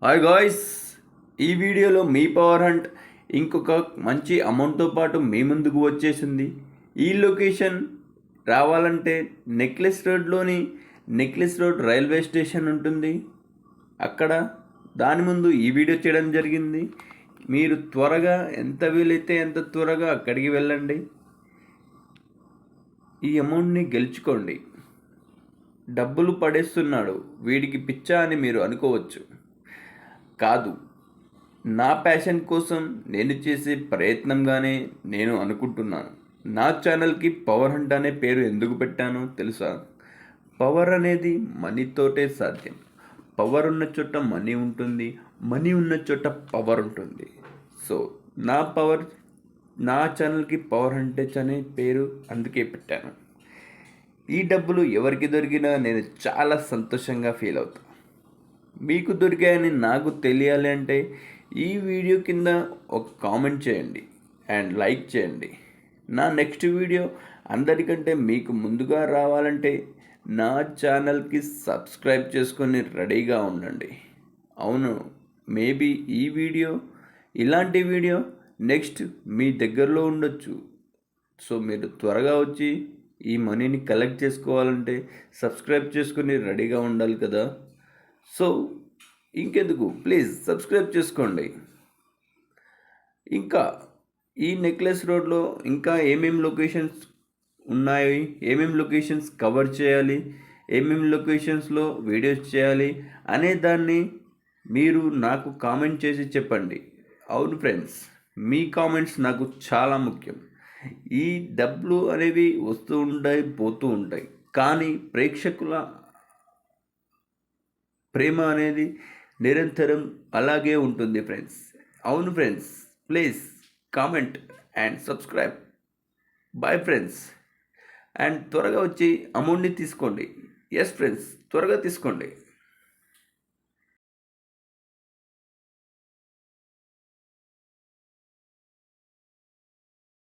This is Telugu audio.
హాయ్ గాయ్స్, ఈ వీడియోలో మీ పవర్ హంట్ ఇంకొక మంచి అమౌంట్తో పాటు మీ ముందుకు వచ్చేసింది. ఈ లొకేషన్ రావాలంటే నెక్లెస్ రోడ్లోని నెక్లెస్ రోడ్ రైల్వే స్టేషన్ ఉంటుంది. అక్కడ దాని ముందు ఈ వీడియో చేయడం జరిగింది. మీరు త్వరగా ఎంత వీలైతే ఎంత త్వరగా అక్కడికి వెళ్ళండి. ఈ అమౌంట్ని గెలుచుకోండి. డబ్బులు పడేస్తున్నాడు, వీడికి పిచ్చా అని మీరు అనుకోవచ్చు. కాదు, నా ప్యాషన్ కోసం నేను చేసే ప్రయత్నంగానే నేను అనుకుంటున్నాను. నా ఛానల్కి పవర్ హంట్ అనే పేరు ఎందుకు పెట్టానో తెలుసా? పవర్ అనేది మనీతోటే సాధ్యం. పవర్ ఉన్న చోట మనీ ఉంటుంది, మనీ ఉన్న చోట పవర్ ఉంటుంది. సో నా ఛానల్కి పవర్ హంటేజ్ అనే పేరు అందుకే పెట్టాను. ఈ డబ్బులు ఎవరికి దొరికినా నేను చాలా సంతోషంగా ఫీల్ అవుతాను. మీకు దొరికాయని నాకు తెలియాలి అంటే ఈ వీడియో కింద ఒక కామెంట్ చేయండి అండ్ లైక్ చేయండి. నా నెక్స్ట్ వీడియో అందరికంటే మీకు ముందుగా రావాలంటే నా ఛానల్కి సబ్స్క్రైబ్ చేసుకొని రెడీగా ఉండండి. అవును, మేబీ ఇలాంటి వీడియో నెక్స్ట్ మీ దగ్గరలో ఉండొచ్చు. సో మీరు త్వరగా వచ్చి ఈ మనీని కలెక్ట్ చేసుకోవాలంటే సబ్స్క్రైబ్ చేసుకొని రెడీగా ఉండాలి కదా. సో ఇంకెందుకు, ప్లీజ్ సబ్స్క్రైబ్ చేసుకోండి. ఇంకా ఈ నెక్లెస్ రోడ్లో ఇంకా ఏమేమి లొకేషన్స్ ఉన్నాయి, ఏమేమి లొకేషన్స్ కవర్ చేయాలి, ఏమేమి లొకేషన్స్లో వీడియోస్ చేయాలి అనే దాన్ని మీరు నాకు కామెంట్ చేసి చెప్పండి. అవును ఫ్రెండ్స్, మీ కామెంట్స్ నాకు చాలా ముఖ్యం. ఈ డబ్బులు అనేవి వస్తూ ఉంటాయి, పోతూ ఉంటాయి, కానీ ప్రేక్షకుల ప్రేమ అనేది నిరంతరం అలాగే ఉంటుంది ఫ్రెండ్స్. అవును friends, please comment and subscribe. Bye friends. And త్వరగా వచ్చి అమౌంట్ని తీసుకోండి. ఎస్ ఫ్రెండ్స్, త్వరగా తీసుకోండి.